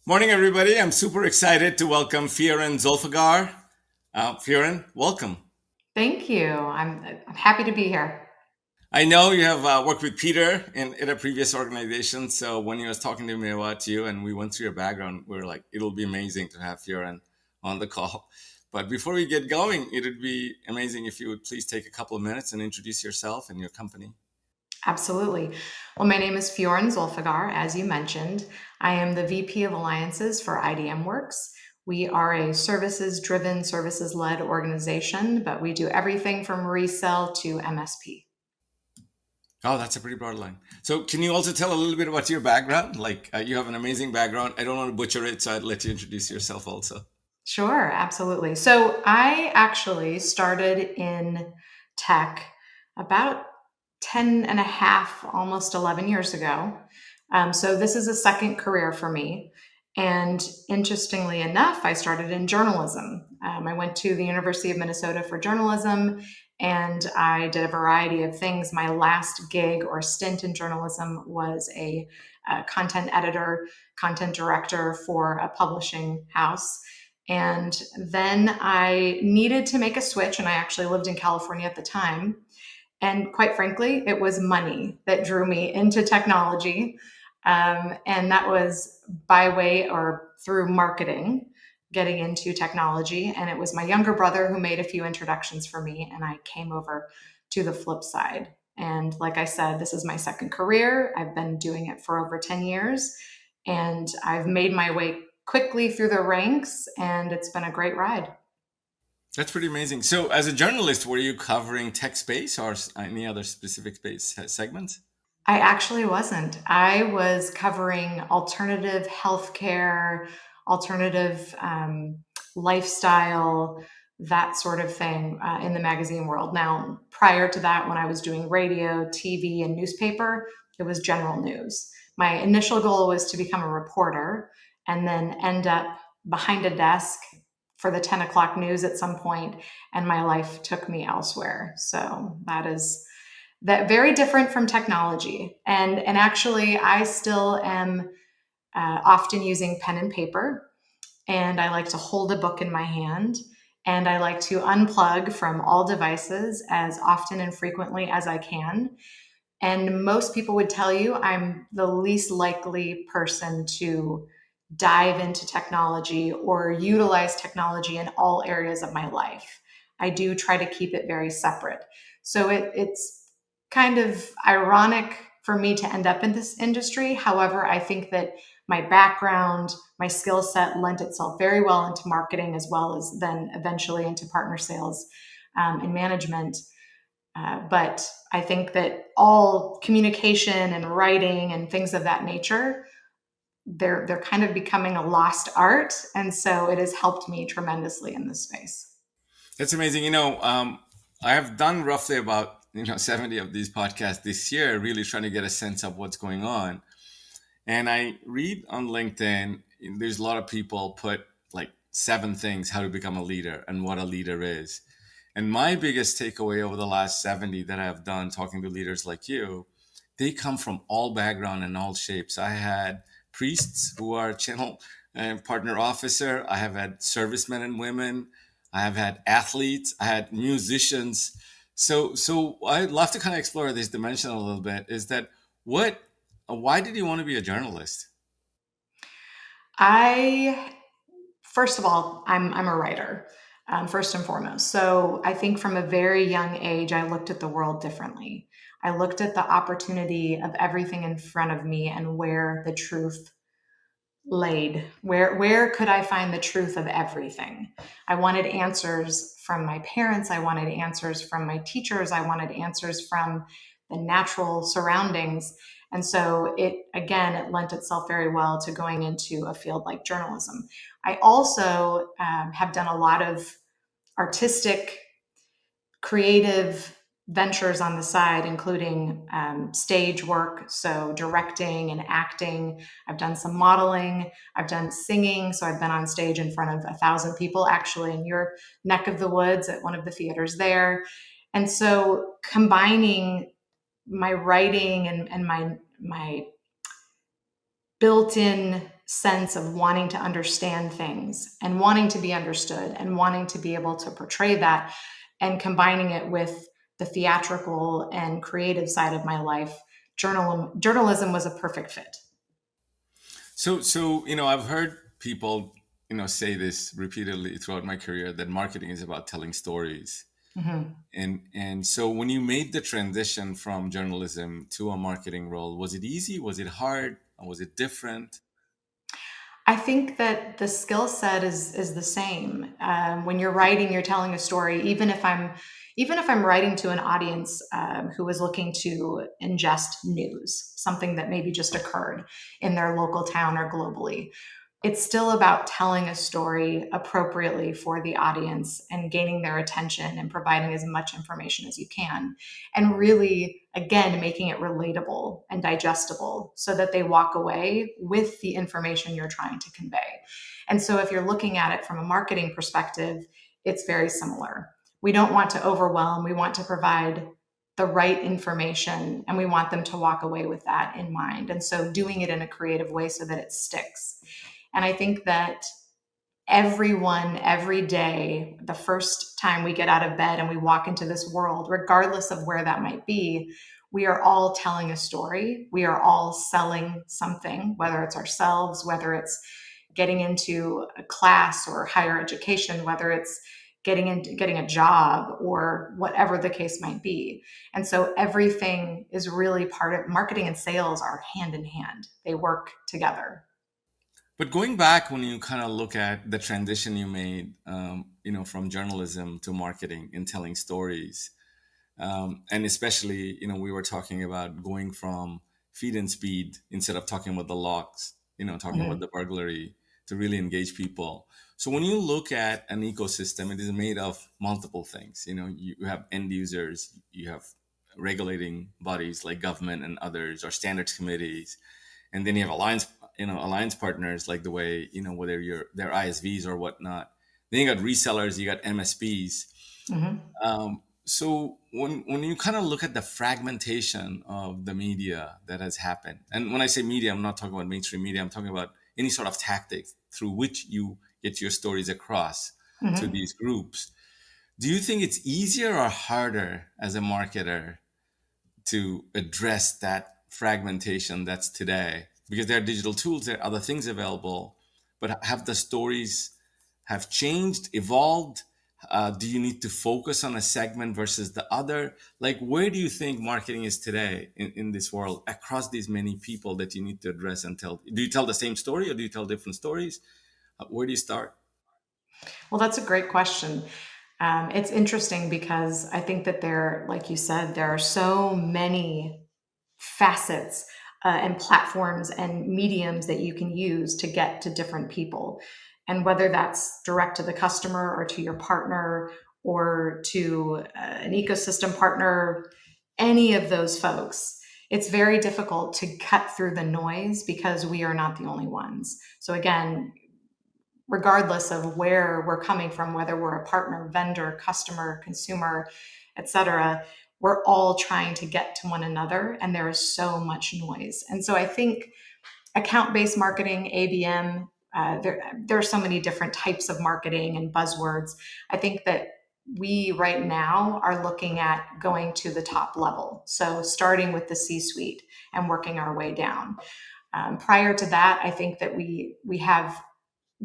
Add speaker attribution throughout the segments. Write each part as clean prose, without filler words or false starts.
Speaker 1: Morning, everybody. I'm super excited to welcome Ffjorren Zolfaghar. Ffjorren, welcome.
Speaker 2: Thank you. I'm happy to be here.
Speaker 1: I know you have worked with Peter in a previous organization. So when he was talking to me about you and we went through your background, we were like, it'll be amazing to have Ffjorren on the call. But before we get going, it would be amazing if you would please take a couple of minutes and introduce yourself and your company.
Speaker 2: Absolutely. Well, my name is Ffjorren Zolfaghar, as you mentioned. I am the VP of Alliances for IDMWORKS. We are a services-driven, services-led organization, but we do everything from resell to MSP.
Speaker 1: Oh, that's a pretty broad line. So, can you also tell a little bit about your background? Like, you have an amazing background. I don't want to butcher it, so I'd let you introduce yourself also.
Speaker 2: Sure, absolutely. So I actually started in tech about 10 and a half, almost 11 years ago. So this is a second career for me. And interestingly enough, I started in journalism. I went to the University of Minnesota for journalism and I did a variety of things. My last gig or stint in journalism was a content editor, content director for a publishing house. And then I needed to make a switch, and I actually lived in California at the time. And quite frankly, it was money that drew me into technology. And that was by way or through marketing, getting into technology. And it was my younger brother who made a few introductions for me, and I came over to the flip side. And like I said, this is my second career. I've been doing it for over 10 years, and I've made my way quickly through the ranks, and it's been a great ride.
Speaker 1: That's pretty amazing. So, as a journalist, were you covering tech space or any other specific space segments?
Speaker 2: I actually wasn't. I was covering alternative healthcare, alternative lifestyle, that sort of thing in the magazine world. Now, prior to that, when I was doing radio, TV, and newspaper, it was general news. My initial goal was to become a reporter and then end up behind a desk for the 10 o'clock news at some point, and my life took me elsewhere. So that very different from technology. And actually, I still am often using pen and paper, and I like to hold a book in my hand, and I like to unplug from all devices as often and frequently as I can. And most people would tell you I'm the least likely person to dive into technology or utilize technology in all areas of my life. I do try to keep it very separate. So it's kind of ironic for me to end up in this industry. However, I think that my background, my skill set lent itself very well into marketing as well as then eventually into partner sales and management. But I think that all communication and writing and things of that nature, they're kind of becoming a lost art, and so it has helped me tremendously in this space.
Speaker 1: That's amazing. I have done roughly about 70 of these podcasts this year, really trying to get a sense of what's going on. And I read on LinkedIn, there's a lot of people put like 7 things how to become a leader and what a leader is. And my biggest takeaway over the last 70 that I've done talking to leaders like you, they come from all background and all shapes. I had priests who are channel partner officer. I have had servicemen and women. I have had athletes. I had musicians. So I'd love to kind of explore this dimension a little bit. Is that what? Why did you want to be a journalist?
Speaker 2: I First of all, I'm a writer, first and foremost. So I think from a very young age, I looked at the world differently. I looked at the opportunity of everything in front of me and where the truth laid. Where could I find the truth of everything? I wanted answers from my parents. I wanted answers from my teachers. I wanted answers from the natural surroundings. And so it lent itself very well to going into a field like journalism. I also have done a lot of artistic, creative ventures on the side, including stage work, so directing and acting. I've done some modeling. I've done singing, so I've been on stage in front of 1,000 people, actually in your neck of the woods at one of the theaters there. And so combining my writing and my built-in sense of wanting to understand things and wanting to be understood and wanting to be able to portray that, and combining it with the theatrical and creative side of my life, journalism was a perfect fit.
Speaker 1: So I've heard people say this repeatedly throughout my career, that marketing is about telling stories.
Speaker 2: Mhm.
Speaker 1: And so when you made the transition from journalism to a marketing role, was it easy? Was it hard? Was it different?
Speaker 2: I think that the skill set is the same. When you're writing, you're telling a story. Even if I'm writing to an audience who is looking to ingest news, something that maybe just occurred in their local town or globally, it's still about telling a story appropriately for the audience and gaining their attention and providing as much information as you can. And really, again, making it relatable and digestible so that they walk away with the information you're trying to convey. And so, if you're looking at it from a marketing perspective, it's very similar. We don't want to overwhelm, we want to provide the right information, and we want them to walk away with that in mind. And so, doing it in a creative way so that it sticks. And I think that everyone, every day, the first time we get out of bed and we walk into this world, regardless of where that might be, we are all telling a story. We are all selling something, whether it's ourselves, whether it's getting into a class or higher education, whether it's getting a job or whatever the case might be. And so everything is really part of marketing, and sales are hand in hand. They work together.
Speaker 1: But going back, when you kind of look at the transition you made, from journalism to marketing and telling stories, and especially, we were talking about going from feed and speed instead of talking about the locks, talking about
Speaker 2: Mhm.
Speaker 1: the burglary, to really engage people. So when you look at an ecosystem, it is made of multiple things. You have end users, you have regulating bodies like government and others, or standards committees, and then you have alliance partners, like the way, whether they're ISVs or whatnot. Then you got resellers, you got MSPs.
Speaker 2: Mhm.
Speaker 1: So when you kind of look at the fragmentation of the media that has happened, and when I say media, I'm not talking about mainstream media, I'm talking about any sort of tactic through which you get your stories across to
Speaker 2: Mhm.
Speaker 1: these groups. Do you think it's easier or harder as a marketer to address that fragmentation that's today? Because there are digital tools, there are other things available, but have the stories have changed, evolved? Do you need to focus on a segment versus the other? Like, where do you think marketing is today in this world, across these many people that you need to address and tell? Do you tell the same story, or do you tell different stories? Where do you start?
Speaker 2: Well, that's a great question. It's interesting because I think that like you said, there are so many facets and platforms and mediums that you can use to get to different people. And whether that's direct to the customer or to your partner or to an ecosystem partner, any of those folks, it's very difficult to cut through the noise because we are not the only ones. So, again, regardless of where we're coming from, whether we're a partner, vendor, customer, consumer, et cetera, we're all trying to get to one another, and there is so much noise. And so I think account-based marketing, ABM, there are so many different types of marketing and buzzwords. I think that we right now are looking at going to the top level. So starting with the C-suite and working our way down. Prior to that, I think that we have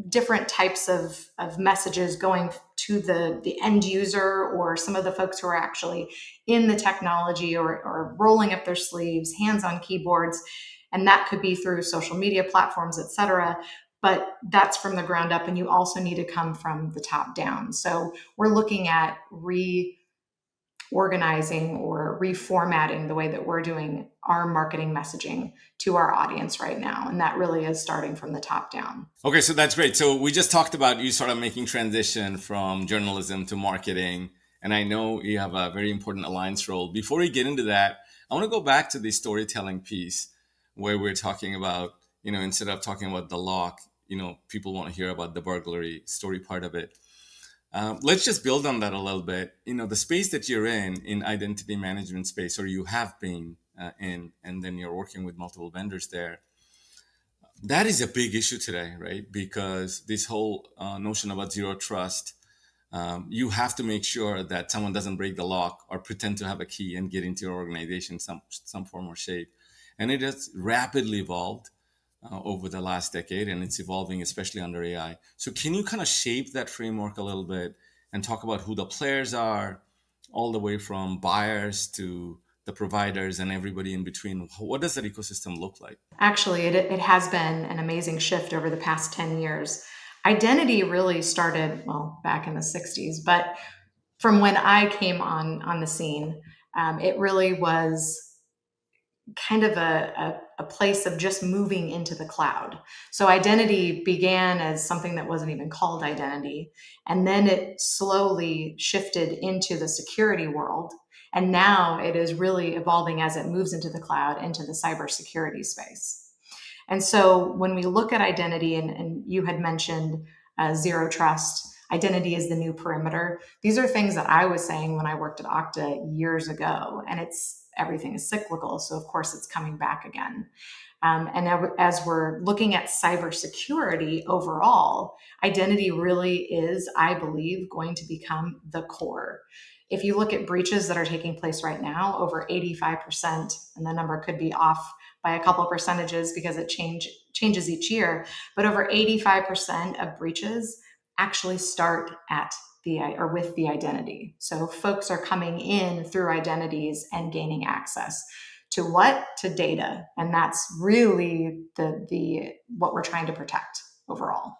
Speaker 2: different types of messages going to the end user, or some of the folks who are actually in the technology, or rolling up their sleeves, hands on keyboards. And that could be through social media platforms, et cetera. But that's from the ground up, and you also need to come from the top down. So we're looking at reorganizing or reformatting the way that we're doing our marketing messaging to our audience right now. And that really is starting from the top down.
Speaker 1: Okay, so that's great. So we just talked about you sort of making transition from journalism to marketing, and I know you have a very important alliance role. Before we get into that, I want to go back to the storytelling piece, where we're talking about, instead of talking about the lock, people want to hear about the burglary story part of it. Let's just build on that a little bit. The space that you're in identity management space, or you have been in, and then you're working with multiple vendors there. That is a big issue today, right? Because this whole notion about zero trust, you have to make sure that someone doesn't break the lock or pretend to have a key and get into your organization some form or shape. And it has rapidly evolved over the last decade, and it's evolving especially under AI. So can you kind of shape that framework a little bit and talk about who the players are, all the way from buyers to the providers and everybody in between? What does that ecosystem look like?
Speaker 2: Actually, it has been an amazing shift over the past 10 years. Identity really started, well, back in the 60s, but from when I came on the scene, it really was kind of a place of just moving into the cloud. So identity began as something that wasn't even called identity. And then it slowly shifted into the security world. And now it is really evolving as it moves into the cloud, into the cybersecurity space. And so when we look at identity, and you had mentioned zero trust, identity is the new perimeter. These are things that I was saying when I worked at Okta years ago, and it's everything is cyclical. So of course it's coming back again. And as we're looking at cybersecurity overall, identity really is, I believe, going to become the core. If you look at breaches that are taking place right now, over 85%, and the number could be off by a couple of percentages because it changes each year, but over 85% of breaches actually start at the or with the identity. So folks are coming in through identities and gaining access to what? To data. And that's really the what we're trying to protect overall.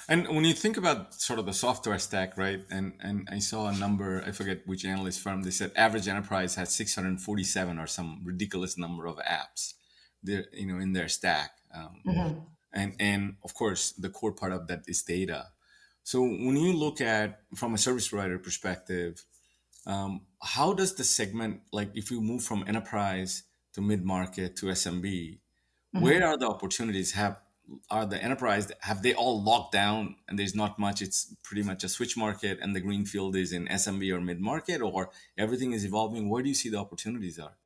Speaker 1: And when you think about sort of the software stack, right? And I saw a number, I forget which analyst firm, they said average enterprise has 647 or some ridiculous number of apps there, in their stack.
Speaker 2: Mhm.
Speaker 1: And of course, the core part of that is data. So when you look at from a service provider perspective, how does the segment, like if you move from enterprise to mid market to SMB, where
Speaker 2: Mhm.
Speaker 1: are the opportunities? Are the enterprise, have they all locked down and there's not much? It's pretty much a switch market, and the green field is in SMB or mid market, or everything is evolving? Where do you see the opportunities are?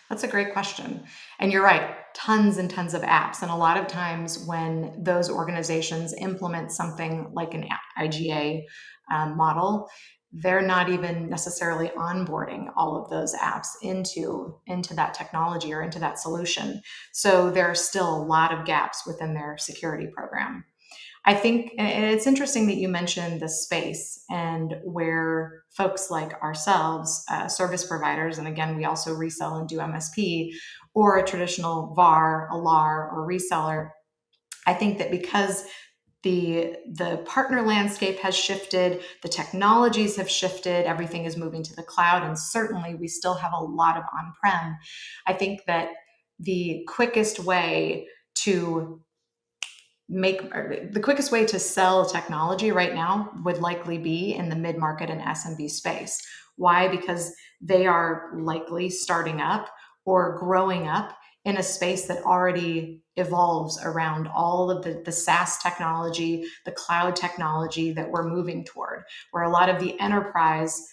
Speaker 2: That's a great question. And you're right, tons and tons of apps. And a lot of times when those organizations implement something like an IGA model, they're not even necessarily onboarding all of those apps into that technology or into that solution. So there are still a lot of gaps within their security program. I think and it's interesting that you mentioned the space and where folks like ourselves, service providers, and again, we also resell and do MSP, or a traditional VAR, a LAR, or reseller. I think that because the partner landscape has shifted, the technologies have shifted, everything is moving to the cloud, and certainly we still have a lot of on-prem. I think that the quickest way to the quickest way to sell technology right now would likely be in the mid-market and SMB space. Why? Because they are likely starting up or growing up in a space that already evolves around all of the SaaS technology, the cloud technology that we're moving toward, where a lot of the enterprise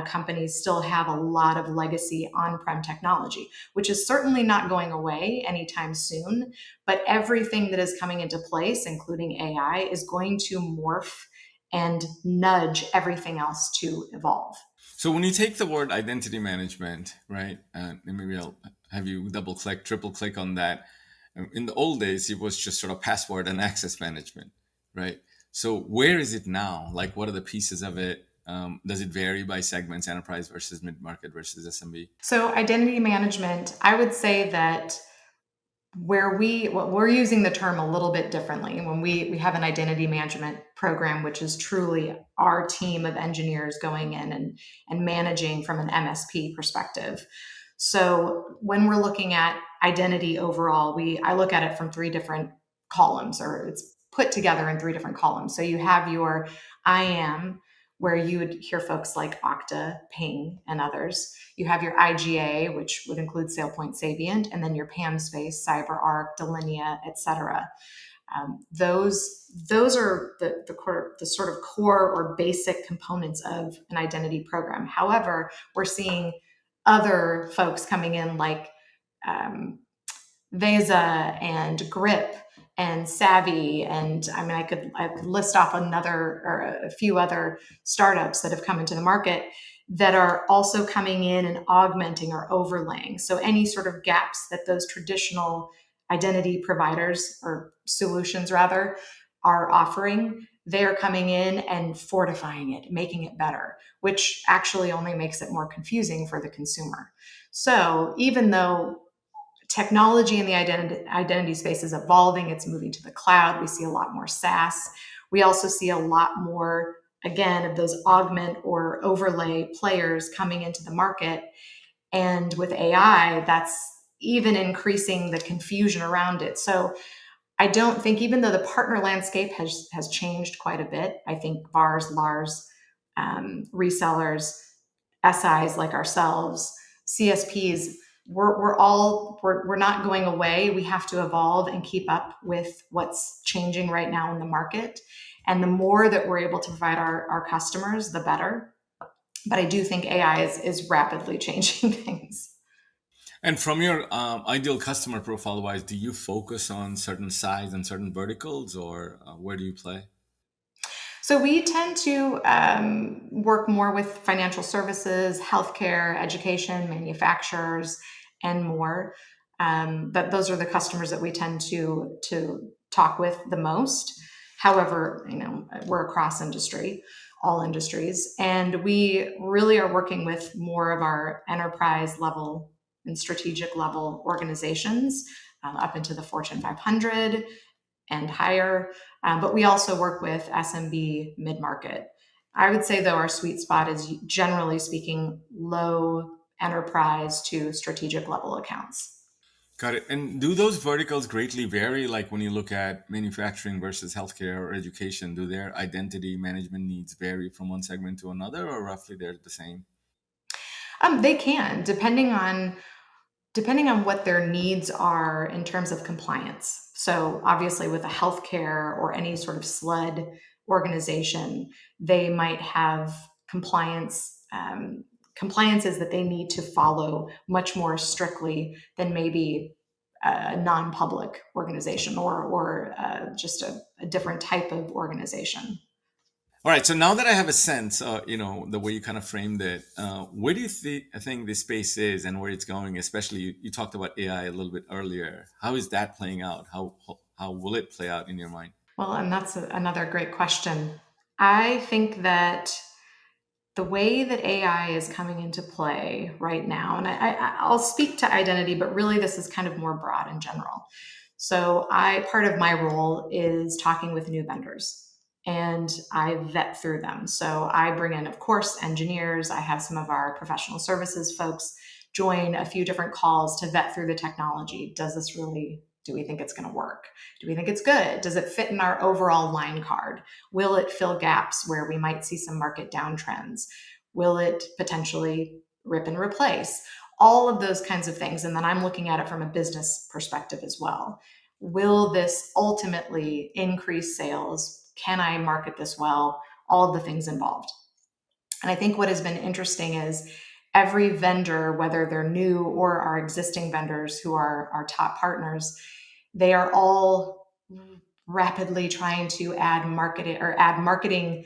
Speaker 2: companies still have a lot of legacy on-prem technology, which is certainly not going away anytime soon. But everything that is coming into place, including AI, is going to morph and nudge everything else to evolve.
Speaker 1: So when you take the word identity management, right, and maybe I'll have you double click, triple click on that. In the old days, it was just sort of password and access management, right? So where is it now? Like, what are the pieces of it? Does it vary by segments, enterprise versus mid market versus SMB?
Speaker 2: So, identity management, I would say that we're using the term a little bit differently when we have an identity management program, which is truly our team of engineers going in and managing from an MSP perspective. So when we're looking at identity overall, I look at it from three different columns, or it's put together in three different columns. So you have your IAM, where you would hear folks like Okta, Ping, and others. You have your IGA, which would include SailPoint, Savient, and then your PAM space, CyberArk, Delinea, etc. Those are the sort of core or basic components of an identity program. However, we're seeing other folks coming in like um, Vesa and Grip and Savvy, and I mean, I could list off another or a few other startups that have come into the market that are also coming in and augmenting or overlaying. So any sort of gaps that those traditional identity providers or solutions rather are offering, they are coming in and fortifying it, making it better, which actually only makes it more confusing for the consumer. So even though technology in the identity space is evolving, it's moving to the cloud, we see a lot more SaaS. We also see a lot more, again, of those augment or overlay players coming into the market. And with AI, that's even increasing the confusion around it. So I don't think, even though the partner landscape has changed quite a bit, I think VARs, LARs, resellers, SIs like ourselves, CSPs, we're not going away. We have to evolve and keep up with what's changing right now in the market. And the more that we're able to provide our customers, the better. But I do think AI is rapidly changing things.
Speaker 1: And from your ideal customer profile wise, do you focus on certain size and certain verticals, or where do you play?
Speaker 2: So we tend to work more with financial services, healthcare, education, manufacturers, and more. But those are the customers that we tend to talk with the most. However, we're across industry, all industries, and we really are working with more of our enterprise level and strategic level organizations up into the Fortune 500 and higher. But we also work with SMB mid market. I would say, though, our sweet spot is generally speaking low enterprise to strategic level accounts.
Speaker 1: Got it. And do those verticals greatly vary? Like when you look at manufacturing versus healthcare or education, do their identity management needs vary from one segment to another, or roughly they're the same?
Speaker 2: They can, depending on what their needs are in terms of compliance. So obviously with a healthcare or any sort of SLED organization, they might have compliances that they need to follow much more strictly than maybe a non-public organization or just a different type of organization.
Speaker 1: All right. So now that I have a sense, the way you kind of framed it, where do you think this space is and where it's going? Especially, you talked about AI a little bit earlier. How is that playing out? How will it play out in your mind?
Speaker 2: Well, and that's another great question. I think that the way that AI is coming into play right now, and I'll speak to identity, but really this is kind of more broad in general. So part of my role is talking with new vendors and I vet through them. So I bring in, of course, engineers. I have some of our professional services folks join a few different calls to vet through the technology. Do we think it's going to work? Do we think it's good? Does it fit in our overall line card? Will it fill gaps where we might see some market downtrends? Will it potentially rip and replace? All of those kinds of things. And then I'm looking at it from a business perspective as well. Will this ultimately increase sales? Can I market this well? All of the things involved. And I think what has been interesting is every vendor, whether they're new or our existing vendors who are our top partners, they are all rapidly trying to add marketing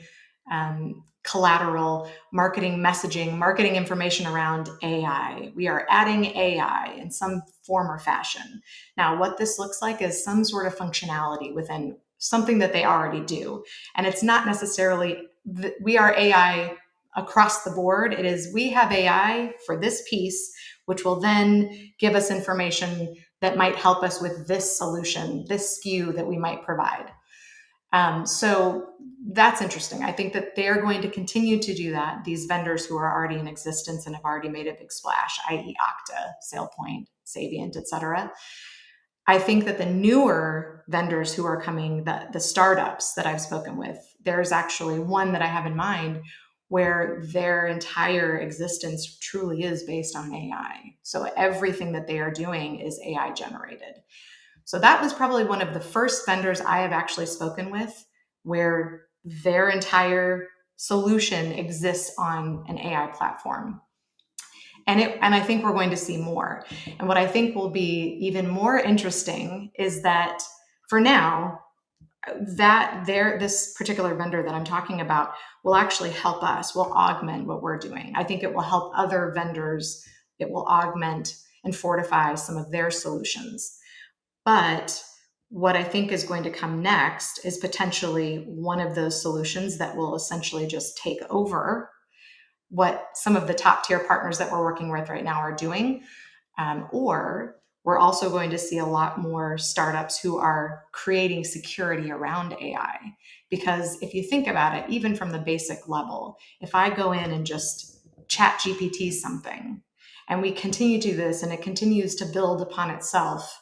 Speaker 2: collateral, marketing messaging, marketing information around AI. We are adding AI in some form or fashion. Now, what this looks like is some sort of functionality within something that they already do. And it's not necessarily, we are AI across the board. It is, we have AI for this piece, which will then give us information that might help us with this solution, this SKU that we might provide. So that's interesting. I think that they're going to continue to do that. These vendors who are already in existence and have already made a big splash, i.e. Okta, SailPoint, Savient, et cetera. I think that the newer vendors who are coming, the startups that I've spoken with, there's actually one that I have in mind where their entire existence truly is based on AI. So everything that they are doing is AI generated. So that was probably one of the first vendors I have actually spoken with where their entire solution exists on an AI platform. And I think we're going to see more. And what I think will be even more interesting is that for now, that this particular vendor that I'm talking about will actually help us, will augment what we're doing. I think it will help other vendors. It will augment and fortify some of their solutions. But what I think is going to come next is potentially one of those solutions that will essentially just take over what some of the top tier partners that we're working with right now are doing. Or we're also going to see a lot more startups who are creating security around AI. Because if you think about it, even from the basic level, if I go in and just chat GPT something, and we continue to do this and it continues to build upon itself,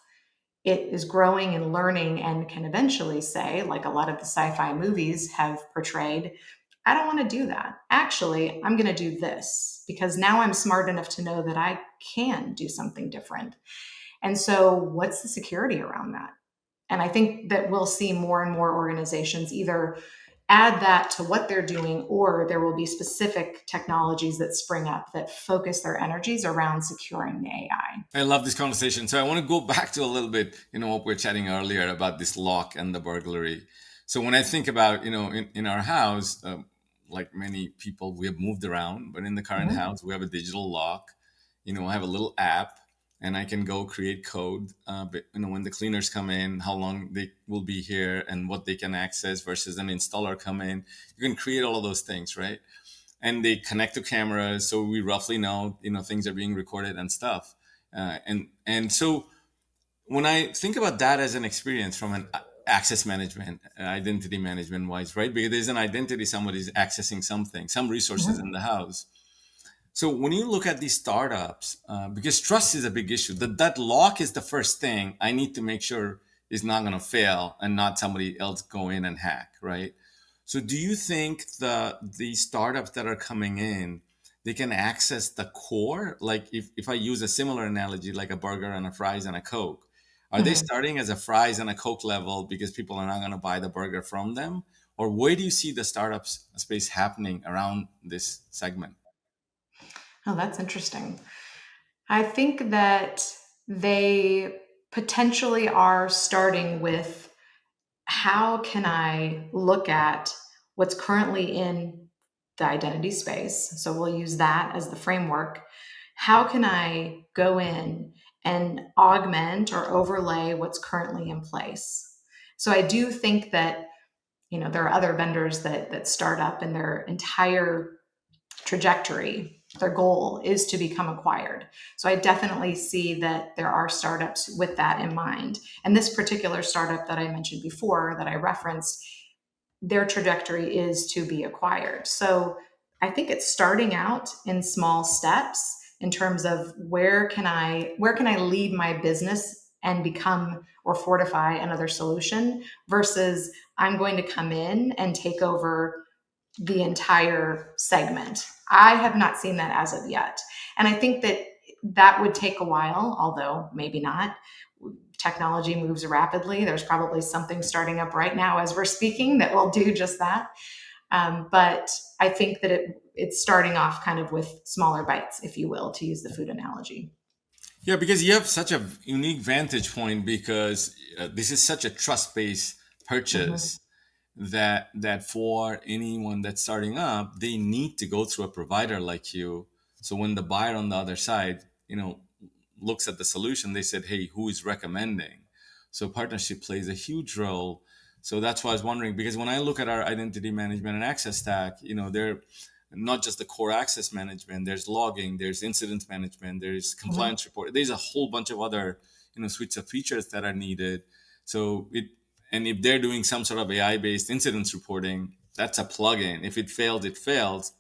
Speaker 2: it is growing and learning and can eventually say, like a lot of the sci-fi movies have portrayed, I don't want to do that. Actually, I'm going to do this because now I'm smart enough to know that I can do something different. And so, what's the security around that? And I think that we'll see more and more organizations either add that to what they're doing, or there will be specific technologies that spring up that focus their energies around securing the AI.
Speaker 1: I love this conversation. So I want to go back to a little bit, what we are chatting earlier about this lock and the burglary. So when I think about, in our house, like many people, we have moved around, but in the current
Speaker 2: Mhm.
Speaker 1: house, we have a digital lock. I have a little app, and I can go create code. But, when the cleaners come in, how long they will be here and what they can access versus an installer come in. You can create all of those things, right? And they connect to cameras, so we roughly know, things are being recorded and stuff. And so when I think about that as an experience from an access management, identity management wise, right? Because there's an identity, somebody's accessing something, some resources in
Speaker 2: Mhm.
Speaker 1: the house. So when you look at these startups, because trust is a big issue, that lock is the first thing I need to make sure is not going to fail and not somebody else go in and hack, right? So do you think the startups that are coming in, they can access the core? Like if I use a similar analogy, like a burger and a fries and a Coke, are they
Speaker 2: Mhm.
Speaker 1: starting as a fries and a Coke level because people are not going to buy the burger from them? Or where do you see the startups space happening around this segment?
Speaker 2: Oh, that's interesting. I think that they potentially are starting with, how can I look at what's currently in the identity space? So we'll use that as the framework. How can I go in and augment or overlay what's currently in place? So I do think that, there are other vendors that start up and their entire trajectory, their goal is to become acquired. So I definitely see that there are startups with that in mind. And this particular startup that I mentioned before, that I referenced, their trajectory is to be acquired. So I think it's starting out in small steps in terms of where can I lead my business and become or fortify another solution, versus I'm going to come in and take over the entire segment. I have not seen that as of yet. And I think that that would take a while, although maybe not. Technology moves rapidly. There's probably something starting up right now as we're speaking that will do just that. But I think that it's starting off kind of with smaller bites, if you will, to use the food analogy.
Speaker 1: Yeah, because you have such a unique vantage point because this is such a trust-based
Speaker 2: Mhm.
Speaker 1: purchase that for anyone that's starting up, they need to go through a provider like you. So when the buyer on the other side, looks at the solution, they said, "Hey, who is recommending?" So partnership plays a huge role. So that's why I was wondering, because when I look at our identity management and access stack, they're not just the core access management. There's logging, there's incident management, there's
Speaker 2: Mhm.
Speaker 1: compliance report. There's a whole bunch of other suites of features that are needed. So and if they're doing some sort of AI based incidents reporting, that's a plugin. If it fails, it fails,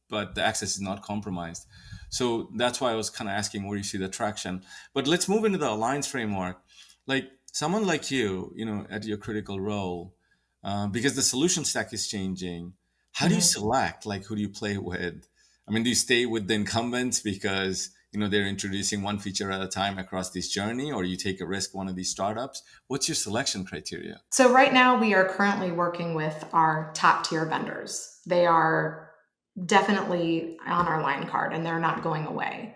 Speaker 1: but the access is not compromised. So that's why I was kind of asking where you see the traction. But let's move into the alliance framework. Like someone like you, at your critical role, because the solution stack is changing. How do you
Speaker 2: Mhm.
Speaker 1: select? Like, who do you play with? I mean, do you stay with the incumbents because they're introducing one feature at a time across this journey, or you take a risk one of these startups? What's your selection criteria?
Speaker 2: So right now we are currently working with our top tier vendors. They are definitely on our line card and they're not going away.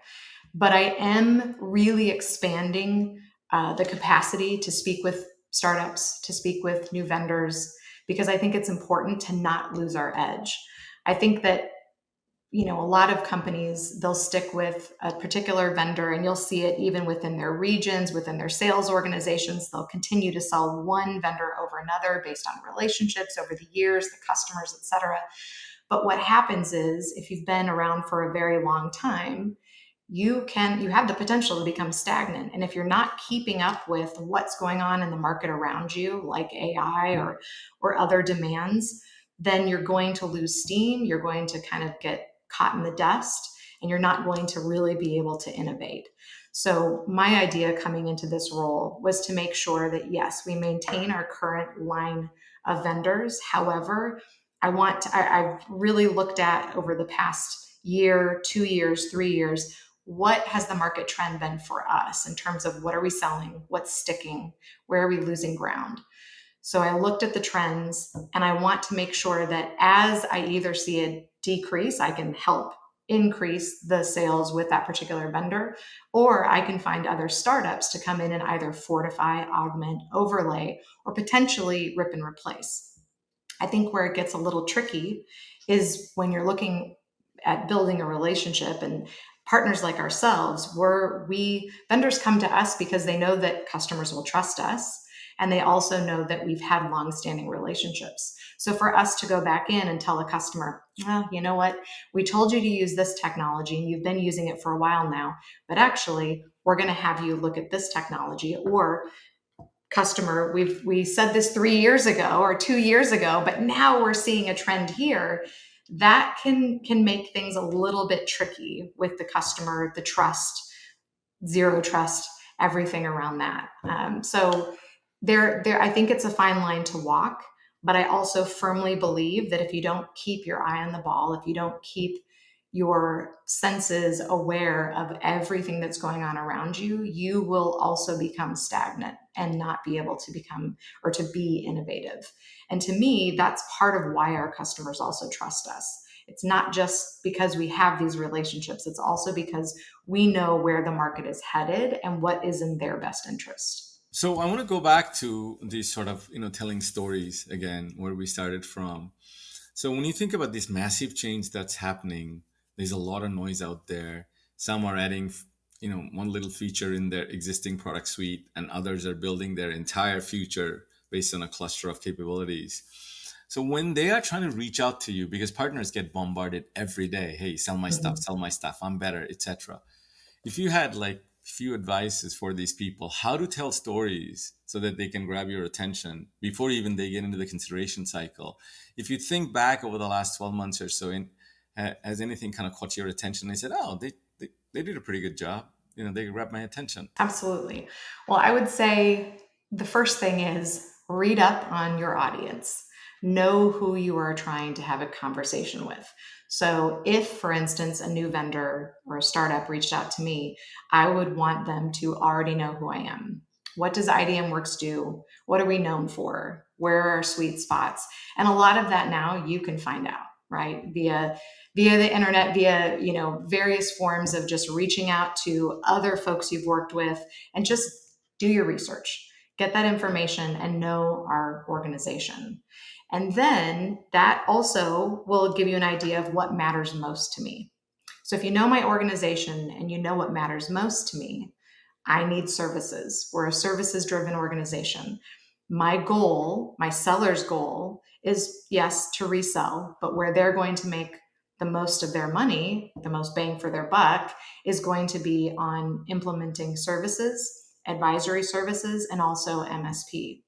Speaker 2: But I am really expanding the capacity to speak with startups, to speak with new vendors, because I think it's important to not lose our edge. I think that a lot of companies, they'll stick with a particular vendor, and you'll see it even within their regions, within their sales organizations. They'll continue to sell one vendor over another based on relationships over the years, the customers, et cetera. But what happens is, if you've been around for a very long time, you have the potential to become stagnant. And if you're not keeping up with what's going on in the market around you, like AI or other demands, then you're going to lose steam. You're going to kind of get caught in the dust, and you're not going to really be able to innovate. So my idea coming into this role was to make sure that, yes, we maintain our current line of vendors. However, I've really looked at over the past year, 2 years, 3 years, what has the market trend been for us in terms of what are we selling, what's sticking, where are we losing ground. So I looked at the trends, and I want to make sure that as I either see a decrease, I can help increase the sales with that particular vendor, or I can find other startups to come in and either fortify, augment, overlay, or potentially rip and replace. I think where it gets a little tricky is when you're looking at building a relationship, and partners like ourselves, where we vendors come to us because they know that customers will trust us, and they also know that we've had long-standing relationships. So for us to go back in and tell a customer, well, you know what, we told you to use this technology and you've been using it for a while now, but actually we're going to have you look at this technology, or customer, we said this 3 years ago or 2 years ago, but now we're seeing a trend here. That can make things a little bit tricky with the customer, the trust, zero trust, everything around that. So I think it's a fine line to walk, but I also firmly believe that if you don't keep your eye on the ball, if you don't keep your senses aware of everything that's going on around you, you will also become stagnant and not be able to become or to be innovative. And to me, that's part of why our customers also trust us. It's not just because we have these relationships, it's also because we know where the market is headed and what is in their best interest.
Speaker 1: So I want to go back to these sort of, telling stories again, where we started from. So when you think about this massive change that's happening, there's a lot of noise out there. Some are adding, one little feature in their existing product suite, and others are building their entire future based on a cluster of capabilities. So when they are trying to reach out to you, because partners get bombarded every day, hey,
Speaker 2: Mhm.
Speaker 1: sell my stuff, I'm better, etc. If you had like few advices for these people, how to tell stories so that they can grab your attention before even they get into the consideration cycle. If you think back over the last 12 months or so, has anything kind of caught your attention? They said, oh, they did a pretty good job. They grabbed my attention.
Speaker 2: Absolutely. Well, I would say the first thing is read up on your audience. Know who you are trying to have a conversation with. So, if, for instance, a new vendor or a startup reached out to me, I would want them to already know who I am. What does IDMWORKS do? What are we known for? Where are our sweet spots? And a lot of that now you can find out, right? Via the internet, via various forms of just reaching out to other folks you've worked with, and just do your research, get that information, and know our organization. And then that also will give you an idea of what matters most to me. So if you know my organization and you know what matters most to me, I need services. We're a services driven organization. My goal, my seller's goal, is yes, to resell, but where they're going to make the most of their money, the most bang for their buck, is going to be on implementing services, advisory services, and also MSP.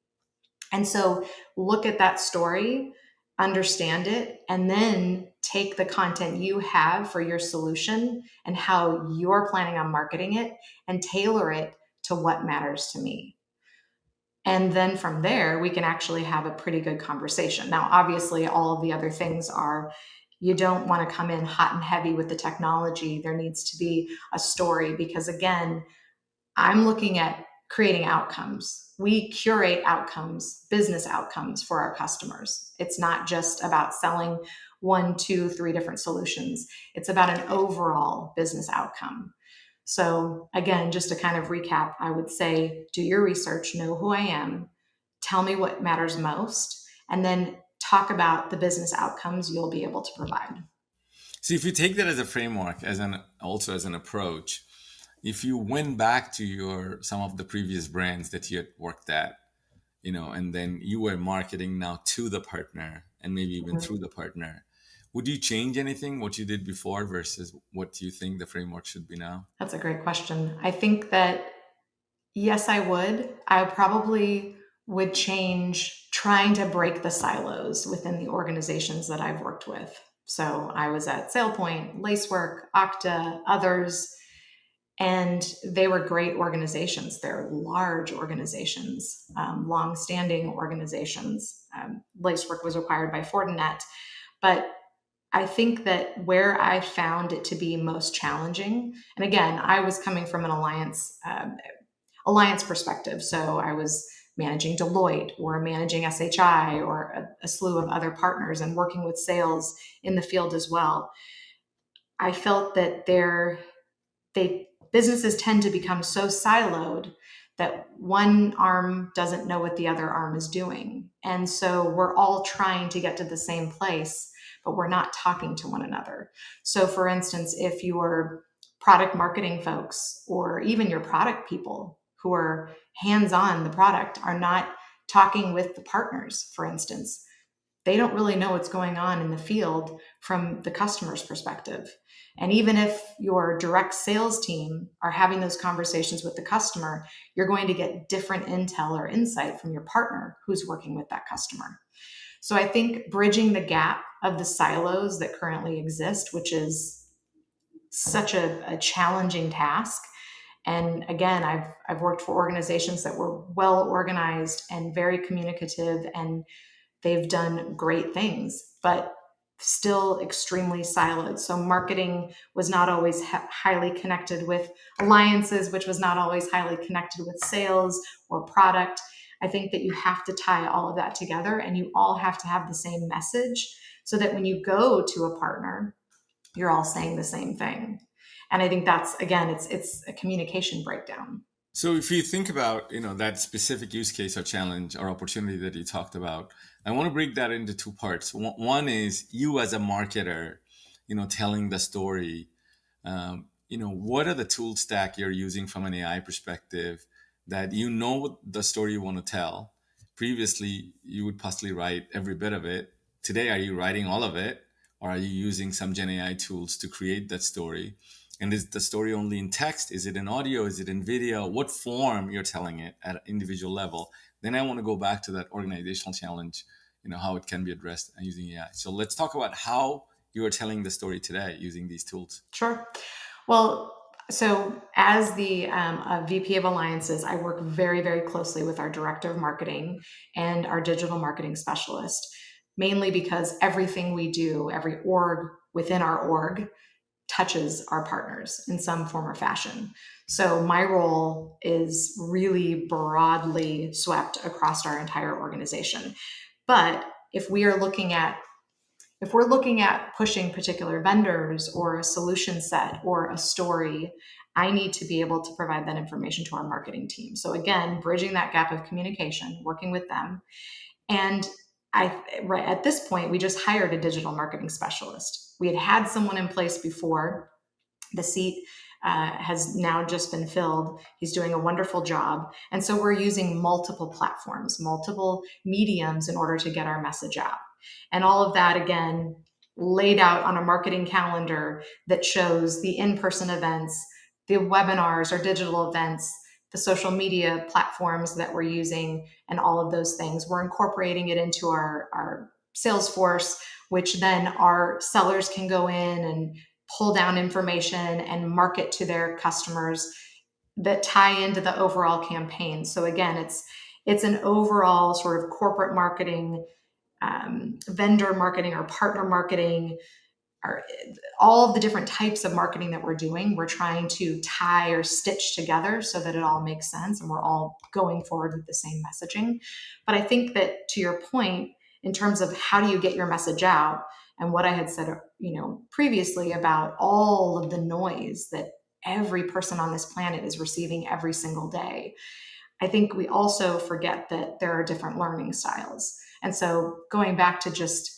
Speaker 2: And so look at that story, understand it, and then take the content you have for your solution and how you're planning on marketing it and tailor it to what matters to me. And then from there, we can actually have a pretty good conversation. Now, obviously, all of the other things are, you don't want to come in hot and heavy with the technology. There needs to be a story because, again, I'm looking at creating outcomes. We curate outcomes, business outcomes for our customers. It's not just about selling one, two, three different solutions. It's about an overall business outcome. So, again, just to kind of recap, I would say do your research, know who I am, tell me what matters most, and then talk about the business outcomes you'll be able to provide.
Speaker 1: So if you take that as a framework, as an also as an approach, if you went back to your some of the previous brands that you had worked at, and then you were marketing now to the partner and maybe even through the partner, would you change anything what you did before versus what you think the framework should be now?
Speaker 2: That's a great question. I think that yes, I would. I probably would change trying to break the silos within the organizations that I've worked with. So I was at SailPoint, Lacework, Okta, others, and they were great organizations. They're large organizations, long-standing organizations. Lacework was acquired by Fortinet, but I think that where I found it to be most challenging, and again, I was coming from an alliance perspective. So I was managing Deloitte or managing SHI or a slew of other partners and working with sales in the field as well. I felt that businesses tend to become so siloed that one arm doesn't know what the other arm is doing. And so we're all trying to get to the same place, but we're not talking to one another. So for instance, if your product marketing folks or even your product people who are hands-on the product are not talking with the partners, for instance, they don't really know what's going on in the field from the customer's perspective. And even if your direct sales team are having those conversations with the customer, you're going to get different intel or insight from your partner who's working with that customer. So I think bridging the gap of the silos that currently exist, which is such a challenging task. And again, I've worked for organizations that were well organized and very communicative, and they've done great things, but still extremely siloed. So marketing was not always highly connected with alliances, which was not always highly connected with sales or product. I think that you have to tie all of that together and you all have to have the same message so that when you go to a partner, you're all saying the same thing. And I think that's, again, it's a communication breakdown.
Speaker 1: So if you think about, that specific use case or challenge or opportunity that you talked about, I want to break that into two parts. One is you as a marketer, telling the story. What are the tool stack you're using from an AI perspective that what the story you want to tell? Previously, you would possibly write every bit of it. Today, are you writing all of it? Or are you using some Gen AI tools to create that story? And is the story only in text? Is it in audio? Is it in video? What form you're telling it at an individual level? Then I want to go back to that organizational challenge, how it can be addressed using AI. So let's talk about how you are telling the story today using these tools.
Speaker 2: Sure. Well, so as the VP of Alliances, I work very, very closely with our Director of Marketing and our Digital Marketing Specialist, mainly because everything we do, every org within our org, touches our partners in some form or fashion. So my role is really broadly swept across our entire organization. But if we're looking at pushing particular vendors or a solution set or a story, I need to be able to provide that information to our marketing team. So again, bridging that gap of communication, working with them. And right at this point, we just hired a digital marketing specialist. We had someone in place before. The seat has now just been filled. He's doing a wonderful job. And so we're using multiple platforms, multiple mediums in order to get our message out. And all of that, again, laid out on a marketing calendar that shows the in-person events, the webinars or digital events, the social media platforms that we're using, and all of those things. We're incorporating it into our Salesforce, which then our sellers can go in and pull down information and market to their customers that tie into the overall campaign. So again, it's an overall sort of corporate marketing, vendor marketing or partner marketing, or all of the different types of marketing that we're doing. We're trying to tie or stitch together so that it all makes sense and we're all going forward with the same messaging. But I think that to your point, in terms of how do you get your message out, And what I had said, previously about all of the noise that every person on this planet is receiving every single day, I think we also forget that there are different learning styles. And so going back to just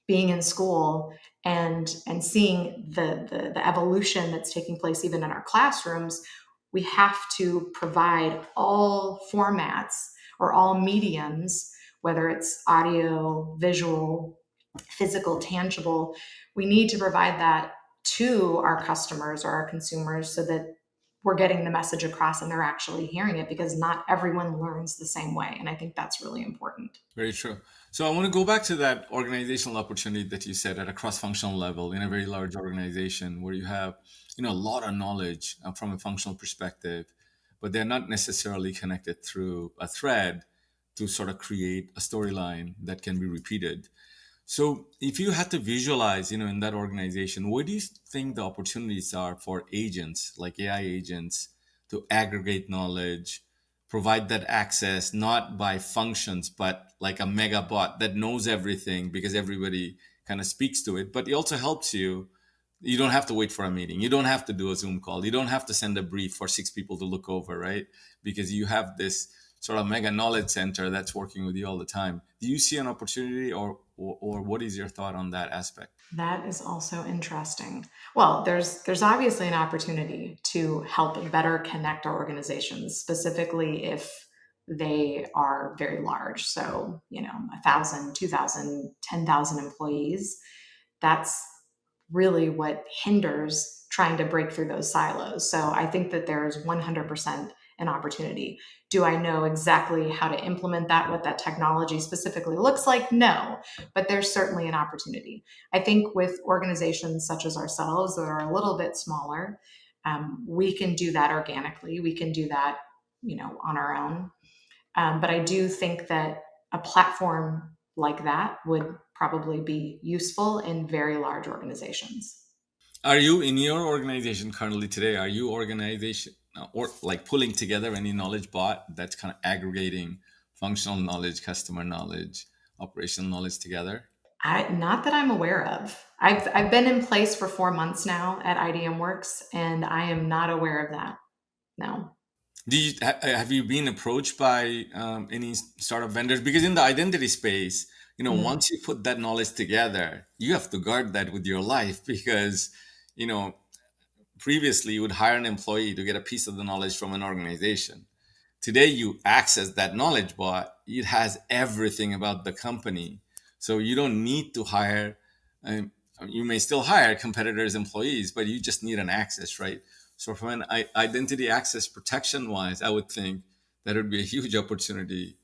Speaker 2: being in school and seeing the evolution that's taking place even in our classrooms, we have to provide all formats or all mediums, whether it's audio, visual, physical, tangible. We need to provide that to our customers or our consumers so that we're getting the message across and they're actually hearing it, because not everyone learns the same way. And I think that's really important.
Speaker 1: Very true. So I want to go back to that organizational opportunity that you said at a cross-functional level in a very large organization where you have, a lot of knowledge from a functional perspective, but they're not necessarily connected through a thread to sort of create a storyline that can be repeated. So if you had to visualize, in that organization, what do you think the opportunities are for agents like AI agents to aggregate knowledge, provide that access, not by functions, but like a mega bot that knows everything because everybody kind of speaks to it, but it also helps you. You don't have to wait for a meeting. You don't have to do a Zoom call. You don't have to send a brief for six people to look over, right? Because you have this sort of mega knowledge center that's working with you all the time. Do you see an opportunity, or what is your thought on that aspect?
Speaker 2: That is also interesting. Well, there's obviously an opportunity to help better connect our organizations, specifically if they are very large. So, 1,000, 2,000, 10,000 employees. That's really what hinders trying to break through those silos. So I think that there's 100% an opportunity. Do I know exactly how to implement that, what that technology specifically looks like? No, but there's certainly an opportunity. I think with organizations such as ourselves that are a little bit smaller, we can do that organically. We can do that, on our own. But I do think that a platform like that would probably be useful in very large organizations.
Speaker 1: Are you in your organization currently today? Are you organization or like pulling together any knowledge bot that's kind of aggregating functional knowledge, customer knowledge, operational knowledge together?
Speaker 2: Not that I'm aware of. I've been in place for 4 months now at IDMWORKS, and I am not aware of that. No.
Speaker 1: Have you been approached by any startup vendors? Because in the identity space,
Speaker 2: Mm.
Speaker 1: once you put that knowledge together, you have to guard that with your life because, you know, previously you would hire an employee to get a piece of the knowledge from an organization. Today you access that knowledge bot, it has everything about the company, so you don't need to hire, um, you may still hire competitors employees, but you just need an access, right? So from an identity access protection wise, I would think that would be a huge opportunity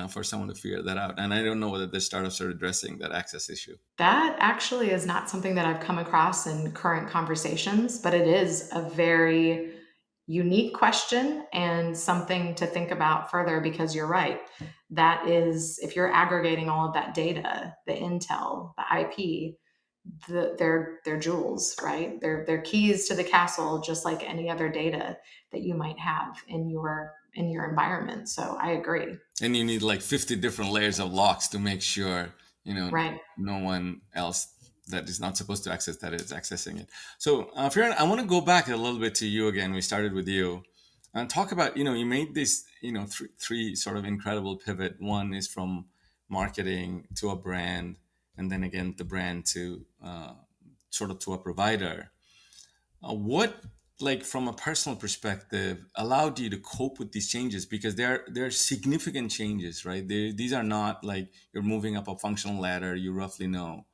Speaker 1: for someone to figure that out, and I don't know whether the startups are addressing that access issue.
Speaker 2: That actually is not something that I've come across in current conversations, but it is a very unique question and something to think about further, because you're right. That is, if you're aggregating all of that data, the intel, the IP, they're jewels, right? They're keys to the castle, just like any other data that you might have in your environment. So I agree.
Speaker 1: And you need like 50 different layers of locks to make sure
Speaker 2: Right.
Speaker 1: no one else that is not supposed to access that is accessing it. So Farron, I want to go back a little bit to you again. We started with you and talk about, you made this, three sort of incredible pivot. One is from marketing to a brand, and then again the brand to sort of to a provider. What, like from a personal perspective, allowed you to cope with these changes? Because they're significant changes, right? These are not like you're moving up a functional ladder. You roughly know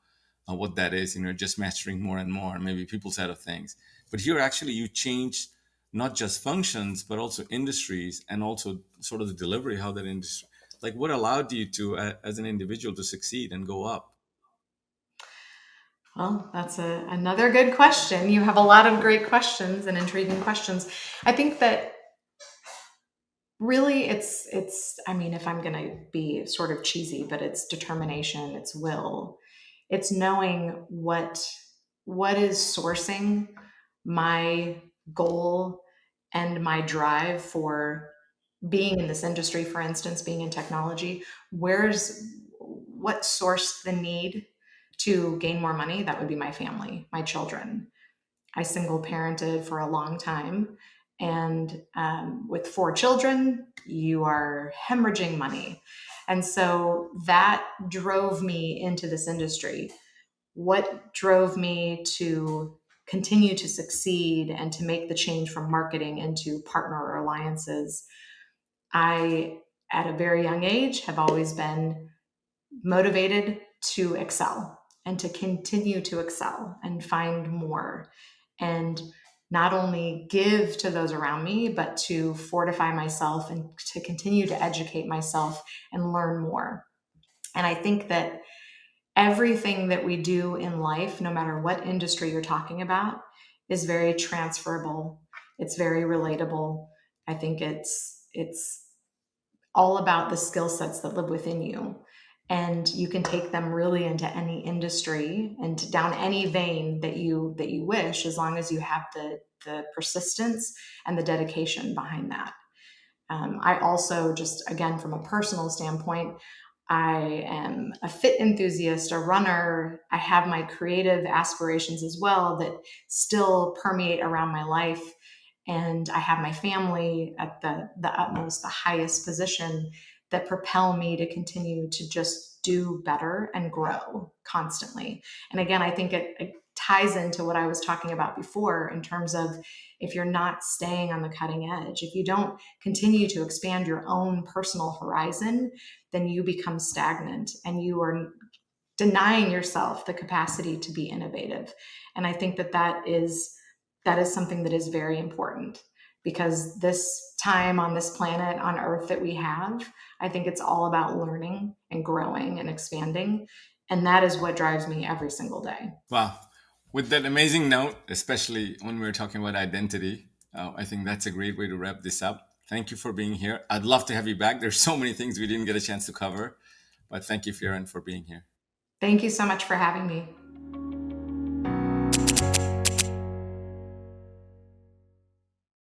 Speaker 1: what that is, and you're just mastering more and more, maybe people side of things. But here, actually, you change not just functions, but also industries, and also sort of the delivery, how that industry, like what allowed you to, as an individual, to succeed and go up?
Speaker 2: Well, that's another good question. You have a lot of great questions and intriguing questions. I think that really it's I mean, if I'm going to be sort of cheesy, but it's determination, it's will. It's knowing what is sourcing my goal and my drive for being in this industry, for instance, being in technology. What sourced the need to gain more money, that would be my family, my children. I single parented for a long time. And with 4 children, you are hemorrhaging money. And so that drove me into this industry. What drove me to continue to succeed and to make the change from marketing into partner or alliances? I, at a very young age, have always been motivated to excel and to continue to excel and find more, and not only give to those around me, but to fortify myself and to continue to educate myself and learn more. And I think that everything that we do in life, no matter what industry you're talking about, is very transferable. It's very relatable. I think it's all about the skill sets that live within you, and you can take them really into any industry and down any vein that you wish, as long as you have the persistence and the dedication behind that. I also, just again from a personal standpoint, I am a fit enthusiast, a runner. I have my creative aspirations as well that still permeate around my life. And I have my family at the utmost, the highest position, that propel me to continue to just do better and grow constantly. And again, I think it ties into what I was talking about before in terms of, if you're not staying on the cutting edge, if you don't continue to expand your own personal horizon, then you become stagnant and you are denying yourself the capacity to be innovative. And I think that is something that is very important, because this time on this planet on earth that we have, I think it's all about learning and growing and expanding. And that is what drives me every single day.
Speaker 1: Wow. With that amazing note, especially when we're talking about identity, I think that's a great way to wrap this up. Thank you for being here. I'd love to have you back. There's so many things we didn't get a chance to cover, but thank you, Ffjorren, for being here.
Speaker 2: Thank you so much for having me.